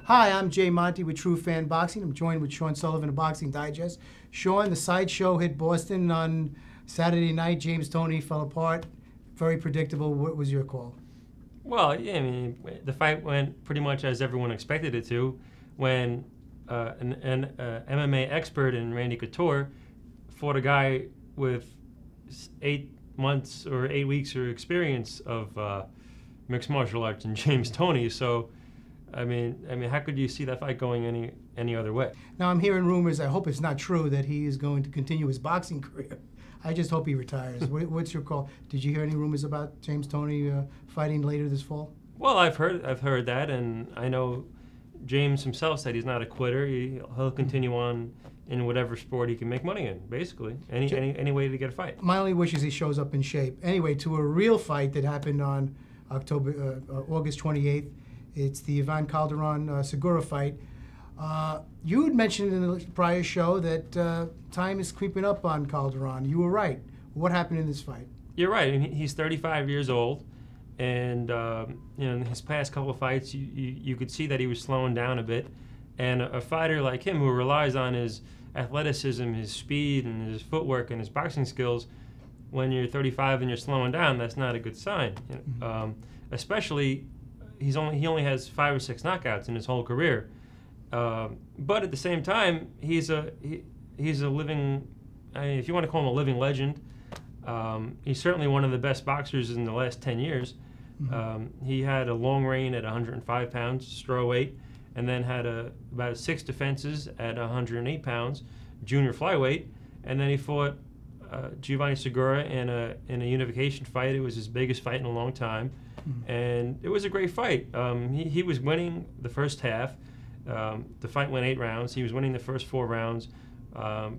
Hi, I'm Jay Monte with TruFan Boxing. I'm joined with Sean Sullivan of Boxing Digest. Sean, the sideshow hit Boston on Saturday night. James Toney fell apart. Very predictable. What was your call? Well, yeah, I mean, the fight went pretty much as everyone expected it to. When an MMA expert in Randy Couture fought a guy with 8 months or 8 weeks of experience of mixed martial arts in James Toney. So, I mean, how could you see that fight going any other way? Now, I'm hearing rumors, I hope it's not true, that he is going to continue his boxing career. I just hope he retires. What's your call? Did you hear any rumors about James Toney fighting later this fall? Well, I've heard that, and I know James himself said he's not a quitter. He'll continue on in whatever sport he can make money in, basically. Any way to get a fight. My only wish is he shows up in shape. Anyway, to a real fight that happened on August 28th. It's the Ivan Calderon-Segura fight. You had mentioned in the prior show that time is creeping up on Calderon. You were right. What happened in this fight? You're right. I mean, he's 35 years old, and in his past couple of fights, you could see that he was slowing down a bit. And a fighter like him, who relies on his athleticism, his speed, and his footwork and his boxing skills, when you're 35 and you're slowing down, that's not a good sign. Especially, he only has 5 or 6 knockouts in his whole career. But at the same time, he's a living, if you want to call him a living legend. He's certainly one of the best boxers in the last 10 years. He had a long reign at 105 pounds, strawweight, and then had about 6 defenses at 108 pounds, junior flyweight, and then he fought Giovanni Segura in a unification fight. It was his biggest fight in a long time, and it was a great fight. He was winning the first half. The fight went 8 rounds. He was winning the first 4 rounds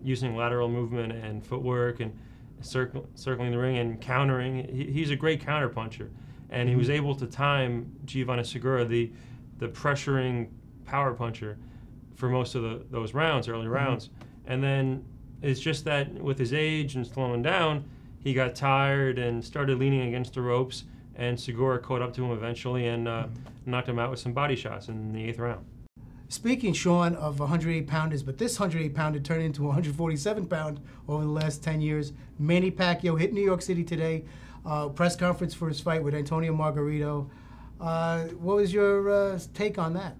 using lateral movement and footwork and circling the ring and countering. He's a great counterpuncher, and he was able to time Giovanni Segura, the pressuring power puncher, for most of those rounds, early rounds. And then it's just that with his age and slowing down, he got tired and started leaning against the ropes, and Segura caught up to him eventually and knocked him out with some body shots in the 8th round. Speaking, Sean, of 108-pounders, but this 108-pounder turned into a 147-pound over the last 10 years. Manny Pacquiao hit New York City today. Press conference for his fight with Antonio Margarito. What was your take on that?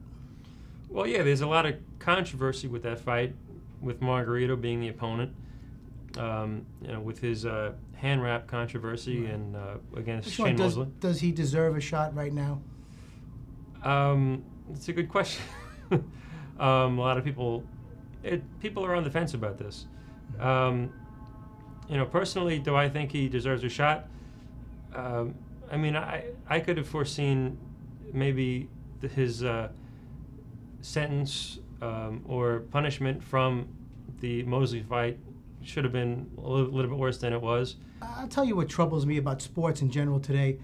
Well, yeah, there's a lot of controversy with that fight, with Margarito being the opponent. With his hand wrap controversy and against Shane Mosley. Does he deserve a shot right now? It's a good question. A lot of people are on the fence about this. Personally, do I think he deserves a shot? I mean, I could have foreseen maybe his sentence or punishment from the Mosley fight should have been a little bit worse than it was. I'll tell you what troubles me about sports in general today.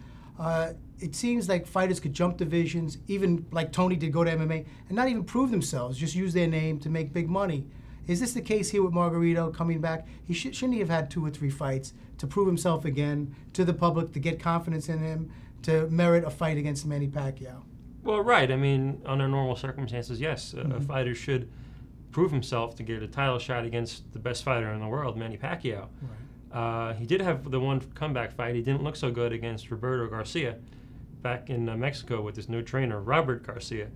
It seems like fighters could jump divisions, even like Toney did, go to MMA, and not even prove themselves, just use their name to make big money. Is this the case here with Margarito coming back? Shouldn't he have had 2 or 3 fights to prove himself again to the public, to get confidence in him, to merit a fight against Manny Pacquiao? Well, right. I mean, under normal circumstances, yes, a fighter should prove himself to get a title shot against the best fighter in the world, Manny Pacquiao. Right. He did have the one comeback fight. He didn't look so good against Roberto Garcia back in Mexico with his new trainer, Robert Garcia.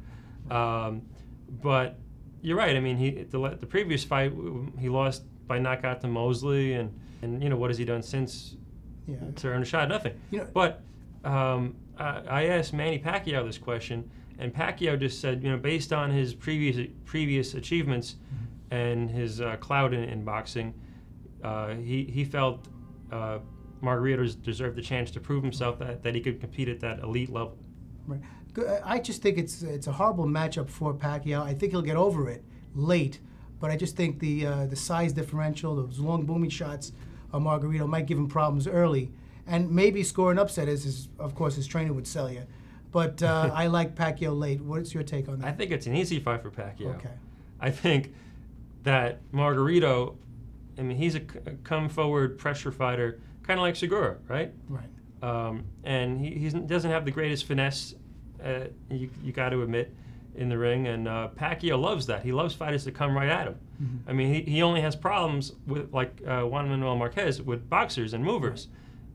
But you're right. I mean, the previous fight, he lost by knockout to Mosley, and what has he done since to earn a shot? Nothing. But I asked Manny Pacquiao this question, and Pacquiao just said, based on his previous achievements and his clout in boxing, he felt Margarito deserved the chance to prove himself that he could compete at that elite level. Right. I just think it's a horrible matchup for Pacquiao. I think he'll get over it late, but I just think the size differential, those long booming shots of Margarito might give him problems early, and maybe score an upset, as of course his trainer would sell you. But I like Pacquiao late. What's your take on that? I think it's an easy fight for Pacquiao. Okay. I think that Margarito, I mean, he's a come forward pressure fighter, kind of like Segura, right? Right. And he doesn't have the greatest finesse, you got to admit. in the ring, and Pacquiao loves that. He loves fighters to come right at him. I mean, he only has problems with, like Juan Manuel Marquez, with boxers and movers.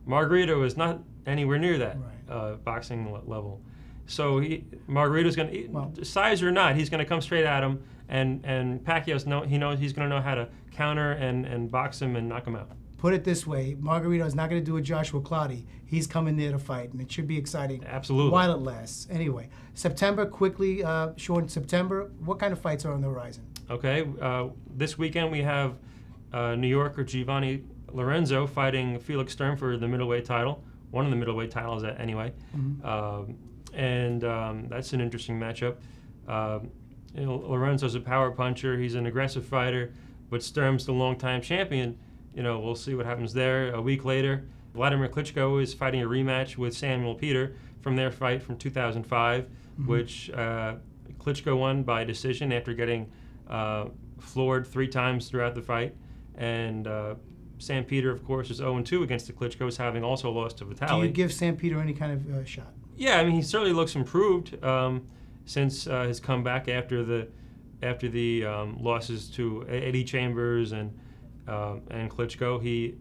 Margarito is not anywhere near that boxing level. So Margarito's going to, size or not, he's going to come straight at him, and Pacquiao's he's going to know how to counter and box him and knock him out. Put it this way, Margarito is not going to do a Joshua Clottey. He's coming there to fight, and it should be exciting. Absolutely. While it lasts. Anyway, September, quickly, short in September, what kind of fights are on the horizon? Okay, this weekend we have New Yorker Giovanni Lorenzo fighting Felix Sturm for the middleweight title. One of the middleweight titles, anyway. That's an interesting matchup. Lorenzo's a power puncher. He's an aggressive fighter, but Sturm's the longtime champion. We'll see what happens there. A week later, Wladimir Klitschko is fighting a rematch with Samuel Peter from their fight from 2005, which Klitschko won by decision after getting floored 3 times throughout the fight. And Sam Peter, of course, is 0-2 against the Klitschkos, having also lost to Vitali. Do you give Sam Peter any kind of shot? Yeah, I mean, he certainly looks improved since his comeback after the losses to Eddie Chambers and Klitschko. He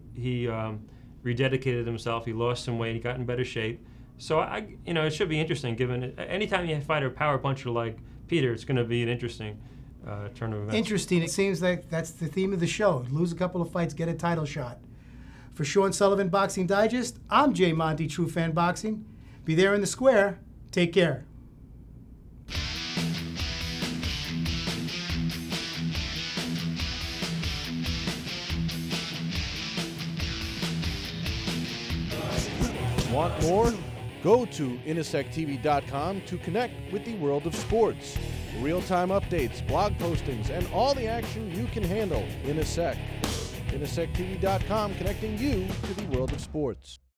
rededicated himself. He lost some weight. He got in better shape. So it should be interesting. Given anytime you fight a power puncher like Peter, it's going to be an interesting turn of events. Interesting. It seems like that's the theme of the show. Lose a couple of fights, get a title shot. For Sean Sullivan Boxing Digest, I'm Jay Monte, TruFan Boxing. Be there in the square. Take care. Want more? Go to IntersectTV.com to connect with the world of sports. Real-time updates, blog postings, and all the action you can handle. Intersect. IntersectTV.com, connecting you to the world of sports.